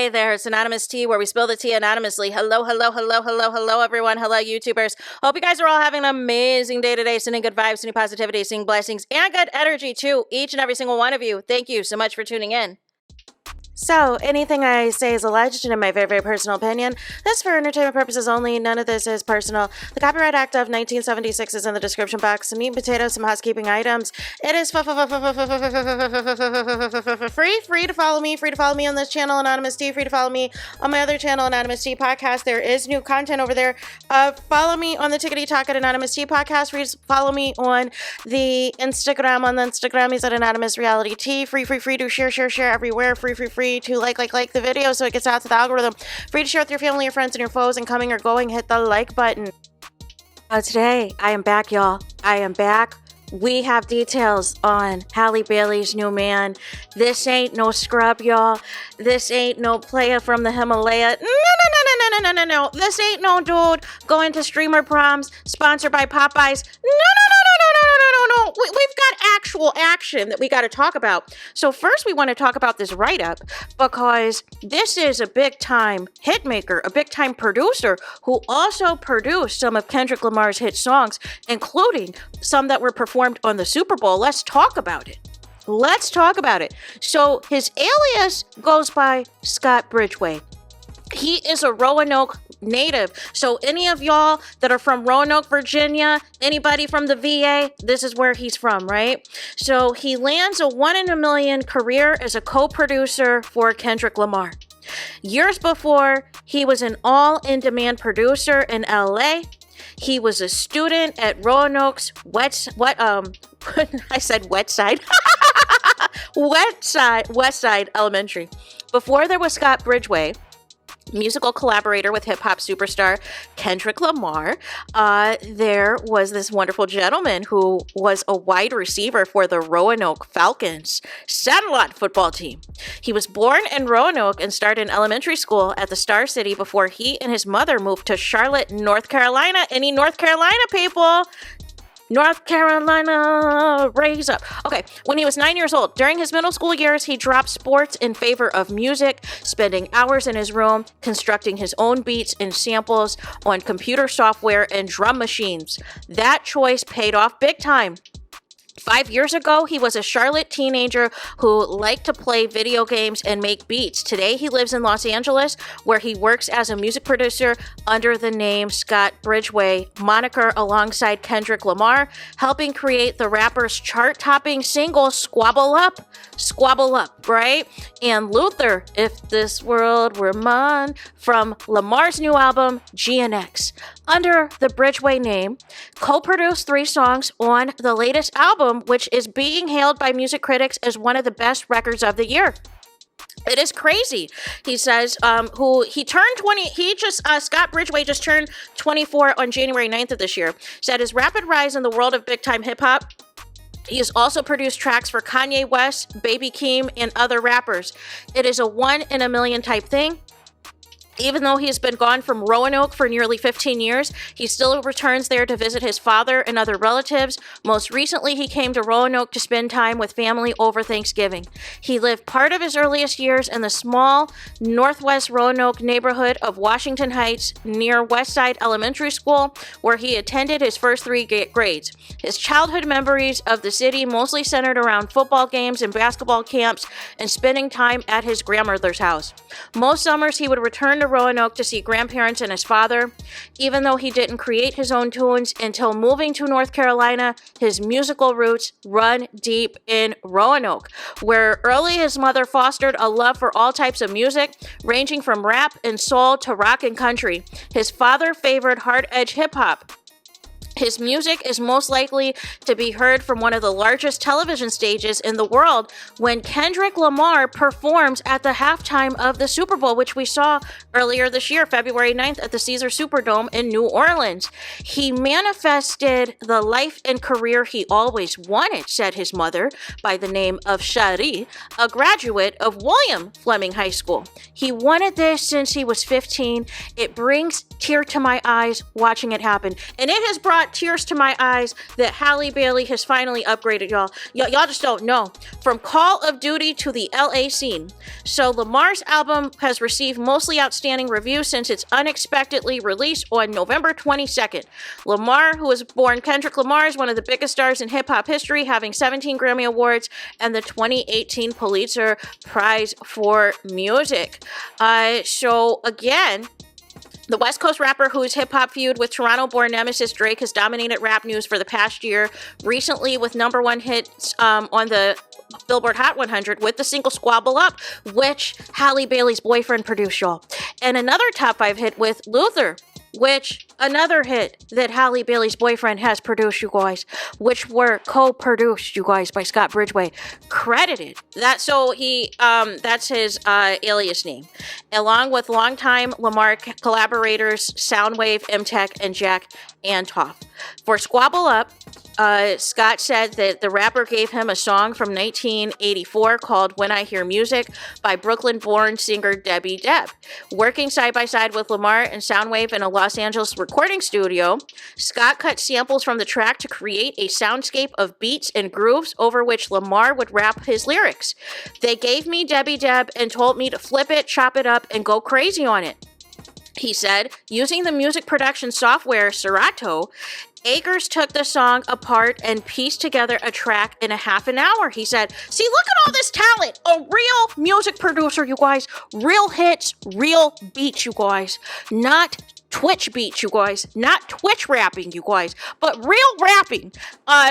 Hey there, it's Anonymous Tea, where we spill the tea anonymously. Hello, everyone. Hello, YouTubers. Hope you guys are all having an amazing day today. Sending good vibes, sending positivity, sending blessings, and good energy to each and every single one of you. Thank you so much for tuning in. So, anything I say is alleged and in my very, very personal opinion. This is for entertainment purposes only. None of this is personal. The Copyright Act of 1976 is in the description box. Some meat and potatoes, some housekeeping items. It is free to follow me. Free to follow me on this channel, Anonymous Tea. Free to follow me on my other channel, Anonymous Tea Podcast. There is new content over there. Follow me on the Tickety Talk at Anonymous Tea Podcast. Free to follow me on the Instagram. On the Instagram, he's at Anonymous Reality Tea. Free to share everywhere. Free to like the video so it gets out to the algorithm. Free to share with your family, your friends, and your foes, and coming or going, hit the like button. Today, I am back, y'all. I am back. We have details on Hallie Bailey's new man. This ain't no scrub, y'all. This ain't no player from the Himalaya. No. This ain't no dude going to streamer proms sponsored by Popeyes. No. We've got actual action that we got to talk about. So first we want to talk about this write-up because this is a big-time hitmaker, a big-time producer who also produced some of Kendrick Lamar's hit songs, including some that were performed on the Super Bowl. Let's talk about it. So his alias goes by Scott Bridgeway. He is a Roanoke native. So any of y'all that are from Roanoke, Virginia, anybody from the VA, this is where he's from, right? So he lands a 1 in a million career as a co-producer for Kendrick Lamar. Years before, he was an all-in-demand producer in LA. He was a student at Roanoke's Westside Elementary. Before there was Scott Bridgeway, musical collaborator with hip-hop superstar Kendrick Lamar, there was this wonderful gentleman who was a wide receiver for the Roanoke Falcons satellite football team. He was born in Roanoke and started in elementary school at the Star City before he and his mother moved to Charlotte, North Carolina. Any North Carolina people? North Carolina, raise up. Okay, when he was 9 years old, during his middle school years, he dropped sports in favor of music, spending hours in his room, constructing his own beats and samples on computer software and drum machines. That choice paid off big time. 5 years ago, he was a Charlotte teenager who liked to play video games and make beats. Today, he lives in Los Angeles, where he works as a music producer under the name Scott Bridgeway moniker alongside Kendrick Lamar, helping create the rapper's chart-topping single, Squabble Up, right? And Luther, If This World Were Mine, from Lamar's new album, GNX. Under the Bridgeway name, co-produced 3 songs on the latest album, which is being hailed by music critics as one of the best records of the year. It is crazy. He says, Scott Bridgeway just turned 24 on January 9th of this year. Said his rapid rise in the world of big-time hip-hop. He has also produced tracks for Kanye West, Baby Keem, and other rappers. It is a 1 in a million type thing. Even though he has been gone from Roanoke for nearly 15 years, he still returns there to visit his father and other relatives. Most recently, he came to Roanoke to spend time with family over Thanksgiving. He lived part of his earliest years in the small northwest Roanoke neighborhood of Washington Heights near Westside Elementary School, where he attended his first 3 grades. His childhood memories of the city mostly centered around football games and basketball camps and spending time at his grandmother's house. Most summers, he would return to Roanoke to see grandparents and his father. Even though he didn't create his own tunes until moving to North Carolina, his musical roots run deep in Roanoke, where early his mother fostered a love for all types of music, ranging from rap and soul to rock and country. His father favored hard-edge hip-hop. His music is most likely to be heard from one of the largest television stages in the world when Kendrick Lamar performs at the halftime of the Super Bowl, which we saw earlier this year, February 9th at the Caesars Superdome in New Orleans. He manifested the life and career he always wanted, said his mother, by the name of Shari, a graduate of William Fleming High School. He wanted this since he was 15. It brings tear to my eyes watching it happen. And it has brought brought tears to my eyes that Hallie Bailey has finally upgraded, y'all. Y'all just don't know. From Call of Duty to the LA scene. So Lamar's album has received mostly outstanding reviews since its unexpectedly release on November 22nd. Lamar, who was born Kendrick Lamar, is one of the biggest stars in hip-hop history, having 17 Grammy Awards and the 2018 Pulitzer Prize for Music. So again, the West Coast rapper whose hip-hop feud with Toronto-born nemesis Drake has dominated rap news for the past year, recently with #1 hits on the Billboard Hot 100 with the single Squabble Up, which Halle Bailey's boyfriend produced, y'all. And another top 5 hit with Luther, which another hit that Halle Bailey's boyfriend has produced, you guys, which were co-produced, you guys, by Scott Bridgeway, credited. That's his alias name, along with longtime Lamar collaborators Soundwave, M-Tech, and Jack Antoff. For Squabble Up, Scott said that the rapper gave him a song from 1984 called When I Hear Music by Brooklyn-born singer Debbie Deb. Working side by side with Lamar and Soundwave in a Los Angeles recording studio, Scott cut samples from the track to create a soundscape of beats and grooves over which Lamar would rap his lyrics. They gave me Debbie Deb and told me to flip it, chop it up, and go crazy on it. He said, using the music production software Serato, Akers took the song apart and pieced together a track in a half an hour. He said, see, look at all this talent. A real music producer, you guys. Real hits, real beats, you guys. Not Twitch beats, you guys. Not Twitch rapping, you guys. But real rapping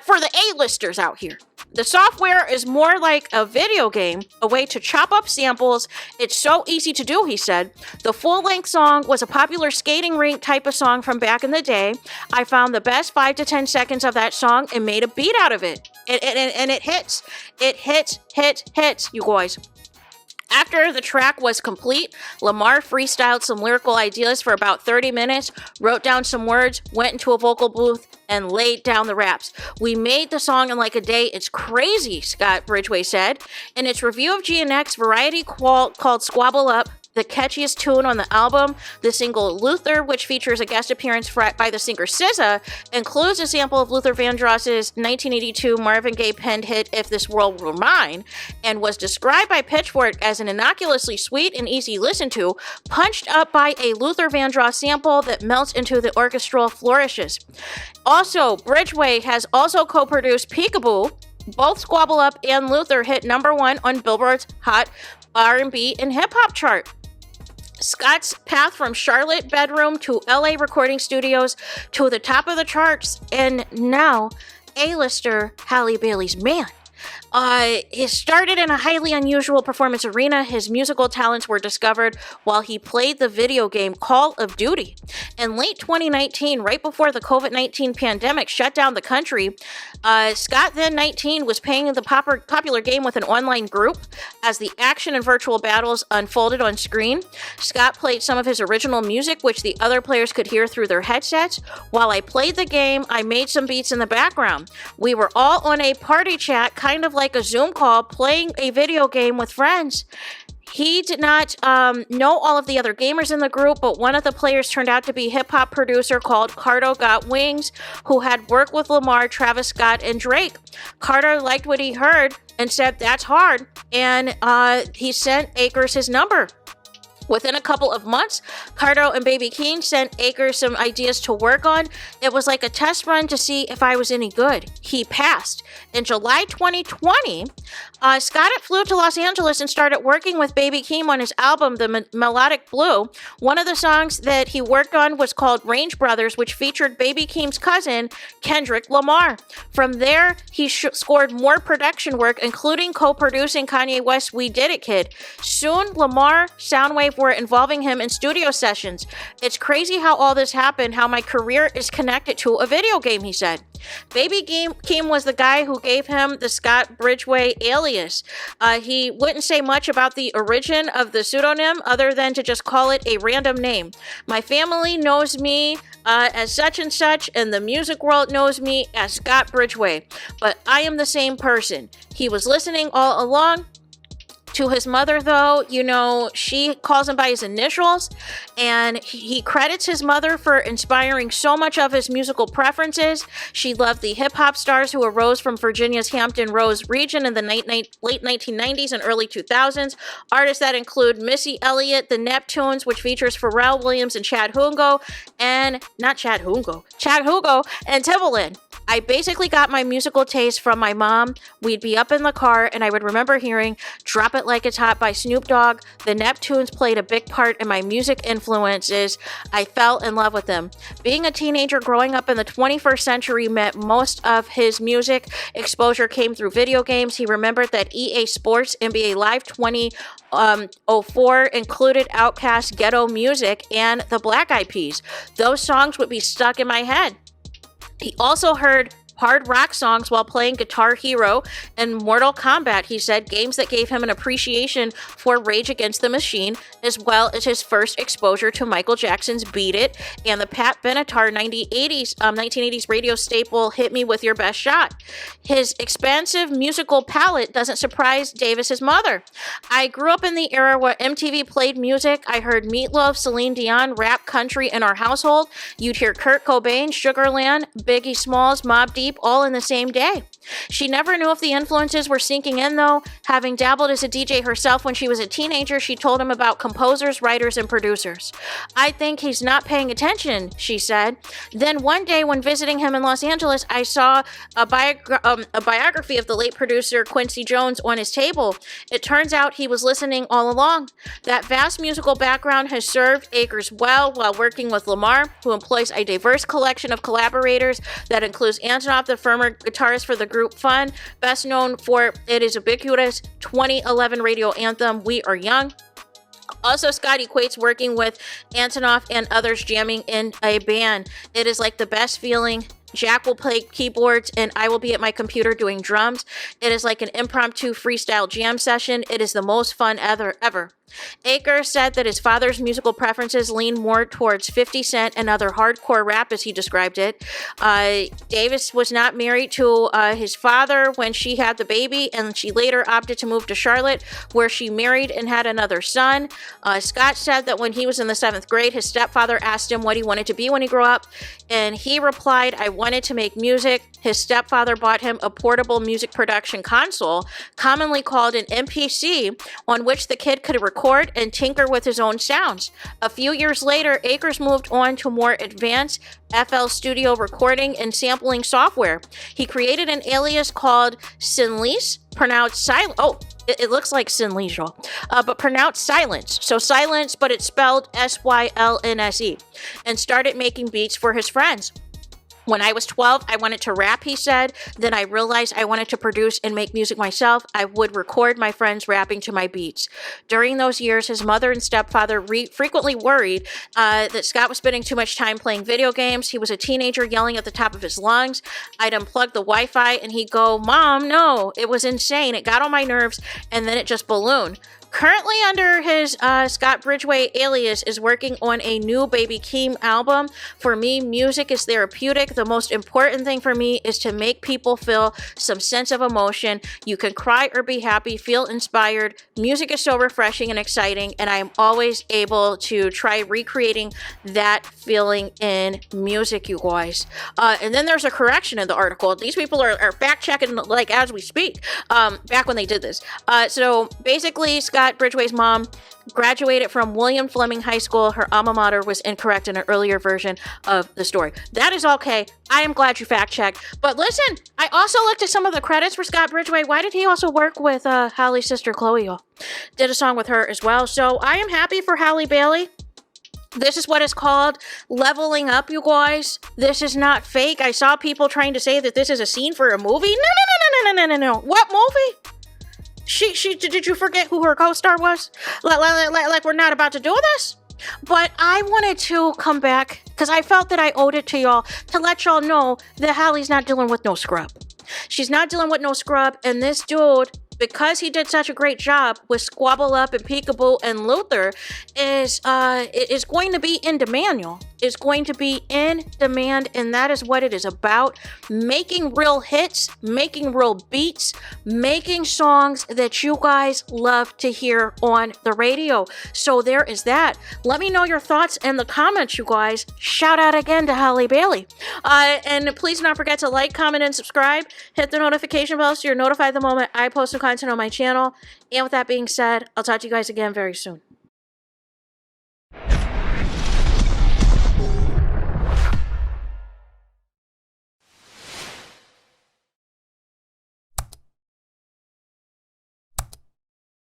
for the A-listers out here. The software is more like a video game, a way to chop up samples. It's so easy to do, he said. The full-length song was a popular skating rink type of song from back in the day. I found the best 5 to 10 seconds of that song and made a beat out of it. And it hits. It hits, you guys. After the track was complete, Lamar freestyled some lyrical ideas for about 30 minutes, wrote down some words, went into a vocal booth, and laid down the raps. We made the song in like a day. It's crazy, Scott Bridgeway said. In its review of GNX, Variety called Squabble Up the catchiest tune on the album. The single Luther, which features a guest appearance by the singer SZA, includes a sample of Luther Vandross's 1982 Marvin Gaye penned hit If This World Were Mine, and was described by Pitchfork as an innocuously sweet and easy listen to, punched up by a Luther Vandross sample that melts into the orchestral flourishes. Also, Bridgeway has also co-produced Peekaboo. Both Squabble Up and Luther hit #1 on Billboard's Hot R&B and Hip Hop chart. Scott's path from Charlotte bedroom to LA recording studios to the top of the charts, and now A-lister Halle Bailey's man. He started in a highly unusual performance arena. His musical talents were discovered while he played the video game Call of Duty. In late 2019, right before the COVID-19 pandemic shut down the country, Scott, then 19, was playing the popular game with an online group. As the action and virtual battles unfolded on screen, Scott played some of his original music, which the other players could hear through their headsets. While I played the game, I made some beats in the background. We were all on a party chat, kind of like a Zoom call, playing a video game with friends. He did not know all of the other gamers in the group, but one of the players turned out to be hip-hop producer called Cardo Got Wings, who had worked with Lamar, Travis Scott, and Drake. Carter liked what he heard and said, "That's hard," and he sent Akers his number. Within a couple of months, Cardo and Baby Keem sent Akers some ideas to work on. It was like a test run to see if I was any good. He passed. In July 2020, Scott flew to Los Angeles and started working with Baby Keem on his album, The Melodic Blue. One of the songs that he worked on was called Range Brothers, which featured Baby Keem's cousin, Kendrick Lamar. From there, he scored more production work, including co-producing Kanye West's We Did It Kid. Soon, Lamar, Soundwave were involving him in studio sessions. It's crazy how all this happened, how my career is connected to a video game, he said. Baby Keem was the guy who gave him the Scott Bridgeway alias. He wouldn't say much about the origin of the pseudonym other than to just call it a random name. My family knows me as such and such, and the music world knows me as Scott Bridgeway, but I am the same person. He was listening all along. To his mother, though, you know, she calls him by his initials, and he credits his mother for inspiring so much of his musical preferences. She loved the hip-hop stars who arose from Virginia's Hampton Roads region in the late 1990s and early 2000s. Artists that include Missy Elliott, the Neptunes, which features Pharrell Williams and Chad Hugo, and Timbaland. I basically got my musical taste from my mom. We'd be up in the car, and I would remember hearing Drop It Like It's Hot by Snoop Dogg. The Neptunes played a big part in my music influences. I fell in love with them. Being a teenager growing up in the 21st century meant most of his music exposure came through video games. He remembered that EA Sports NBA Live 2004 included Outkast, Ghetto Music, and the Black Eyed Peas. Those songs would be stuck in my head. He also heard hard rock songs while playing Guitar Hero and Mortal Kombat, he said, games that gave him an appreciation for Rage Against the Machine, as well as his first exposure to Michael Jackson's Beat It and the Pat Benatar 1980s radio staple Hit Me With Your Best Shot. His expansive musical palette doesn't surprise Davis's mother. I grew up in the era where MTV played music. I heard Meatloaf, Celine Dion, rap country in our household. You'd hear Kurt Cobain, Sugarland, Biggie Smalls, Mobb Deep, all in the same day. She never knew if the influences were sinking in, though. Having dabbled as a DJ herself when she was a teenager, she told him about composers, writers, and producers. I think he's not paying attention, she said. Then one day when visiting him in Los Angeles, I saw a biography of the late producer Quincy Jones on his table. It turns out he was listening all along. That vast musical background has served Akers well while working with Lamar, who employs a diverse collection of collaborators that includes Antonoff, the former guitarist for the group Fun, best known for its ubiquitous 2011 radio anthem, We Are Young. Also, Scott equates working with Antonoff and others jamming in a band. It is like the best feeling. Jack will play keyboards and I will be at my computer doing drums. It is like an impromptu freestyle jam session. It is the most fun ever. Akers said that his father's musical preferences leaned more towards 50 Cent and other hardcore rap, as he described it. Davis was not married to his father when she had the baby, and she later opted to move to Charlotte, where she married and had another son. Scott said that when he was in the 7th grade, his stepfather asked him what he wanted to be when he grew up, and he replied, I wanted to make music. His stepfather bought him a portable music production console, commonly called an MPC, on which the kid could record and tinker with his own sounds. A few years later, Akers moved on to more advanced FL Studio recording and sampling software. He created an alias called Sinlise, pronounced silent. Oh, it looks like Sinleisure, but pronounced silence. So silence, but it's spelled Sylnse, and started making beats for his friends. When I was 12, I wanted to rap, he said. Then I realized I wanted to produce and make music myself. I would record my friends rapping to my beats. During those years, his mother and stepfather frequently worried that Scott was spending too much time playing video games. He was a teenager yelling at the top of his lungs. I'd unplug the Wi-Fi and he'd go, Mom, no, it was insane. It got on my nerves and then it just ballooned. Currently under his Scott Bridgeway alias is working on a new Baby Keem album. For me, music is therapeutic. The most important thing for me is to make people feel some sense of emotion. You can cry or be happy, feel inspired. Music is so refreshing and exciting, and I am always able to try recreating that feeling in music, you guys. And then there's a correction in the article. These people are fact-checking like as we speak, back when they did this. So basically, Scott Bridgeway's mom graduated from William Fleming High School. Her alma mater was incorrect in an earlier version of the story. That is okay. I am glad you fact-checked. But listen, I also looked at some of the credits for Scott Bridgeway. Why did he also work with Hallie's sister, Chloe? Did a song with her as well. So I am happy for Hallie Bailey. This is what is called leveling up, you guys. This is not fake. I saw people trying to say that this is a scene for a movie. No. What movie? She did you forget who her co-star was? Like we're not about to do this? But I wanted to come back because I felt that I owed it to y'all to let y'all know that Hallie's not dealing with no scrub. She's not dealing with no scrub, and this dude because he did such a great job with Squabble Up and Peekaboo and Luther, is going to be in demand, y'all. Is going to be in demand, and that is what it is about. Making real hits, making real beats, making songs that you guys love to hear on the radio. So there is that. Let me know your thoughts in the comments, you guys. Shout out again to Hallie Bailey. And please don't forget to like, comment, and subscribe. Hit the notification bell so you're notified the moment I post new content on my channel. And with that being said, I'll talk to you guys again very soon.